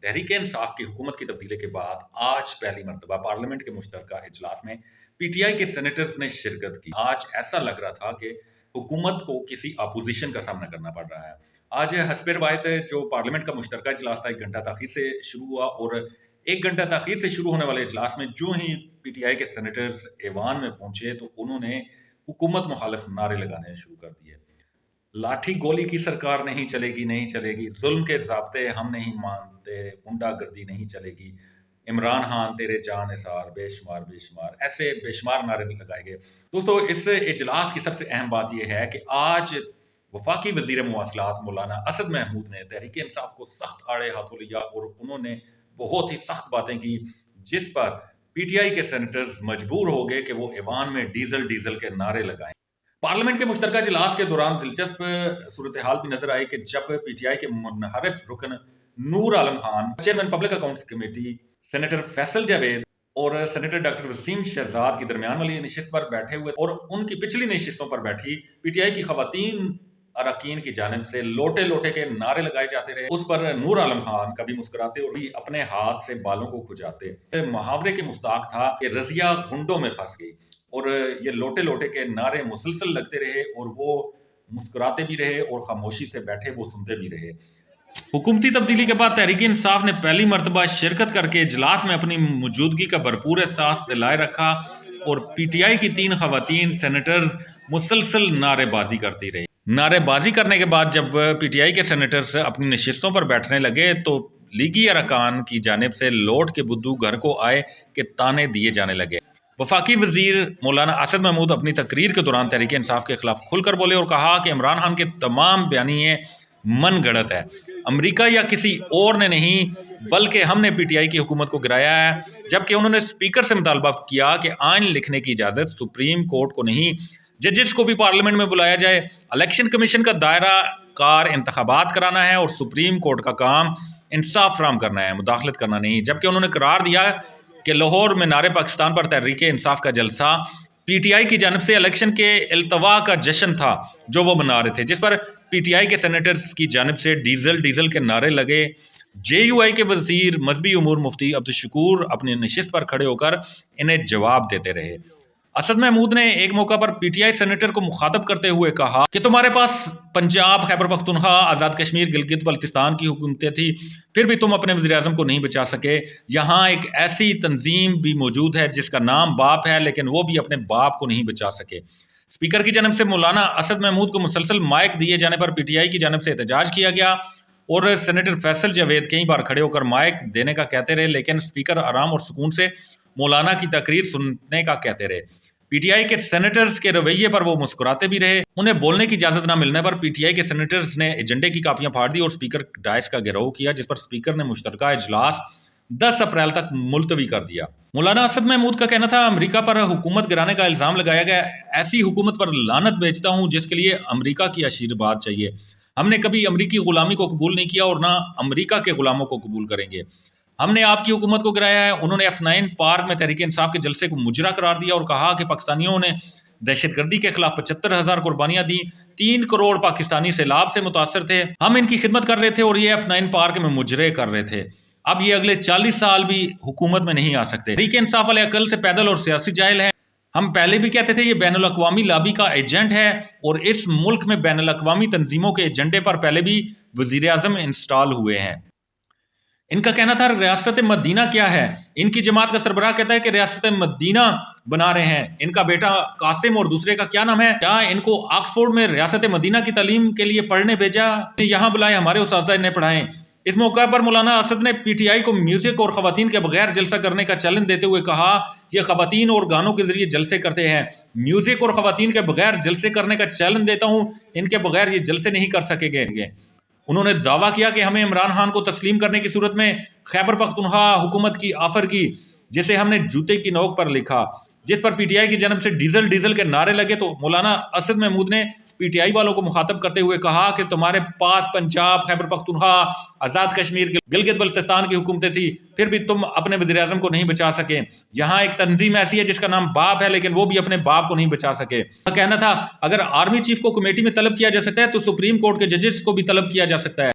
तहरीक इंसाफ की हुकूमत की तब्दीली के बाद आज पहली मरतबा पार्लियामेंट के मुश्तरका इजलास में पीटीआई के सेनेटर्स ने शिरकत की। आज ऐसा लग रहा था कि हुकूमत को किसी अपोजिशन का सामना करना पड़ रहा है। आज हस्ब रवायत जो पार्लियामेंट का मुश्तरका इजलास था 1 घंटा ताखीर से शुरू हुआ और 1 घंटा ताखीर से शुरू होने वाले इजलास में जो ही पीटीआई के सेनेटर्स ऐवान में पहुंचे तो उन्होंने हुकूमत मुखालिफ नारे लगाने शुरू कर दिए। लाठी गोली की सरकार नहीं चलेगी, नहीं चलेगी, जुल्म के ज़ाब्ते हम नहीं मानते, गुंडागर्दी नहीं चलेगी, इमरान खान तेरे जानिसार, बेशुमार बेशुमार, ऐसे बेशुमार नारे लगाए गए। दोस्तों, इस इजलास की सबसे अहम बात यह है कि आज वफाकी वजीर मवासलात मौलाना असद महमूद ने तहरीक इंसाफ को सख्त आड़े हाथों लिया और उन्होंने बहुत ही सख्त बातें की, जिस पर पीटीआई के सेनेटर्स मजबूर हो गए कि वो ऐवान में डीजल डीजल के नारे लगाएं। पार्लियामेंट के मुश्तरका इजलास के दौरान दिलचस्प सूरत हाल भी नजर आई कि जब पीटीआई के मुनहरिफ रुकन Noor Alam Khan, chairman public accounts committee, senator Faisal Javed और सेनेटर डॉक्टर वसीम शहजाद की दरमियान वाली नशिस्त पर बैठे हुए और उनकी पिछली नशिस्तों पर बैठी पीटीआई की खवातीन अरकान की जानिब से लोटे लोटे के नारे लगाए जाते रहे। उस पर नूर आलम खान कभी मुस्कुराते और भी अपने हाथ से बालों को खुजाते। मुहावरे के मुस्ताक था कि रजिया गुंडों में फंस गई और ये लोटे लोटे के नारे मुसलसल लगते रहे और वो मुस्कुराते भी रहे और खामोशी से बैठे वो सुनते भी रहे। हुकूमती तब्दीली के बाद तहरीक इंसाफ ने पहली मरतबा शिरकत करके इजलास में अपनी मौजूदगी का भरपूर एहसास दिलाए रखा और पीटीआई की 3 खवातीन सेनेटर्स मुसलसल नारेबाजी करती रही। नारेबाजी करने के बाद जब पीटीआई के सेनेटर्स अपनी नशिस्तों पर बैठने लगे तो लीगी अरकान की जानिब से लौट के बुद्धू घर को आए के ताने दिए जाने लगे। वफाकी वजीर मौलाना असद महमूद अपनी तकरीर के दौरान तहरीक इंसाफ के खिलाफ खुलकर बोले और कहा कि इमरान खान के तमाम बयानिए मन गढ़त है। अमेरिका या किसी और ने नहीं बल्कि हमने पीटीआई की हुकूमत को गिराया है। जबकि उन्होंने स्पीकर से मुतालबा किया कि आइन लिखने की इजाज़त सुप्रीम कोर्ट को नहीं, जजेस को भी पार्लियामेंट में बुलाया जाए। इलेक्शन कमीशन का दायरा कार इंतखाबात कराना है और सुप्रीम कोर्ट का काम इंसाफ फराहम करना है, मुदाखलत करना नहीं। जबकि उन्होंने करार दिया कि लाहौर में नारे पाकिस्तान पर तहरीक इंसाफ का जलसा पीटीआई की जानब से इलेक्शन के इल्तवा का जश्न था जो वो मना रहे थे, जिस पर पीटीआई के सेनेटर्स की जानब से डीजल डीजल के नारे लगे। जेयूआई के वजीर मजहबी उमूर मुफ्ती अब्दुल शकूर अपनी नशिस्त पर खड़े होकर इन्हें जवाब देते रहे। असद महमूद ने एक मौका पर पीटीआई सेनेटर को मुखातब करते हुए कहा कि तुम्हारे पास पंजाब, खैबर पख्तूनख्वा, आज़ाद कश्मीर, गिलगित बल्तिस्तान की हुकूमतें थी, फिर भी तुम अपने वज़ीर आज़म को नहीं बचा सके। यहाँ एक ऐसी तंजीम भी मौजूद है जिसका नाम बाप है, लेकिन वो भी अपने बाप को नहीं बचा सके। स्पीकर की जानब से मौलाना असद महमूद को मुसलसल माइक दिए जाने पर पीटीआई की जानब से एहतजाज किया गया और सेनेटर फैसल जावेद कई बार खड़े होकर माइक देने का कहते रहे, लेकिन स्पीकर आराम और सुकून से मौलाना की तकरीर सुनने का कहते रहे। पीटीआई के सेनेटर्स के रवैये पर वो मुस्कुराते भी रहे। उन्हें बोलने की इजाजत न मिलने पर पीटीआई के सेनेटर्स ने एजेंडे की कापियां फाड़ दी और स्पीकर डायस का घेराव किया, जिस पर स्पीकर ने मुश्तरका इजलास 10 अप्रैल तक मुलतवी कर दिया। मौलाना असद महमूद का कहना था, अमेरिका पर हुकूमत गिराने का इल्जाम लगाया गया। ऐसी हुकूमत पर लानत भेजता हूं जिसके लिए अमेरिका की आशीर्वाद चाहिए। हमने कभी अमरीकी गुलामी को कबूल नहीं किया और ना अमेरिका के गुलामों को कबूल करेंगे। हमने आपकी हुकूमत को गिराया है। उन्होंने F9 पार्क में तहरीक इंसाफ के जलसे को मुजरा करार दिया और कहा कि पाकिस्तानियों ने दहशतगर्दी के खिलाफ 75,000 कुर्बानियां दी। 3 करोड़ पाकिस्तानी सैलाब से मुतासर थे। हम इनकी खिदमत कर रहे थे और ये F9 पार्क में मुजरे कर रहे थे। अब ये अगले 40 साल भी हुकूमत में नहीं आ सकते। तहरीक इंसाफ वाले अकल से पैदल और सियासी जाहिल हैं। हम पहले भी कहते थे ये बैनुल अक़वामी लॉबी का एजेंट है और इस मुल्क में बैनुल अक़वामी तंजीमों के एजेंडे पर पहले भी वज़ीर आज़म इंस्टॉल हुए हैं। इनका कहना था रियासत मदीना क्या है। इनकी जमात का सरबराह कहता है कि रियासत मदीना बना रहे हैं। इनका बेटा कासिम और दूसरे का क्या नाम है? क्या इनको ऑक्सफोर्ड में रियासत मदीना की तालीम के लिए पढ़ने भेजा? यहाँ बुलाए, हमारे उस्ताद इन्हें पढ़ाएं। इस मौका पर मौलाना असद ने पीटीआई को म्यूजिक और खवातीन के बगैर जलसा करने का चैलेंज देते हुए कहा, ये खवातीन और गानों के जरिए जलसे करते हैं। म्यूजिक और खवातीन के बगैर जलसे करने का चैलेंज देता हूं, इनके बगैर ये जलसे नहीं कर सकेंगे। उन्होंने दावा किया कि हमें इमरान खान को तस्लीम करने की सूरत में खैबर पख्तूनख्वा हुकूमत की ऑफर की, जिसे हमने जूते की नोक पर लिखा, जिस पर पीटीआई की जानब से डीजल डीजल के नारे लगे। तो मौलाना असद महमूद ने पीटीआई वालों को मुखातब करते हुए कहा कि तुम्हारे पास पंजाब, खैबर पख्तूनख्वा, आज़ाद कश्मीर, गिलगित बल्तिस्तान की हुकूमतें थी, फिर भी तुम अपने वज़ीर आज़म को नहीं बचा सके। यहाँ एक तंजीम ऐसी है जिसका नाम बाप है, लेकिन वो भी अपने बाप को नहीं बचा सके। कहना था, अगर आर्मी चीफ को कमेटी में तलब किया जा सकता है तो सुप्रीम कोर्ट के जजेस को भी तलब किया जा सकता है।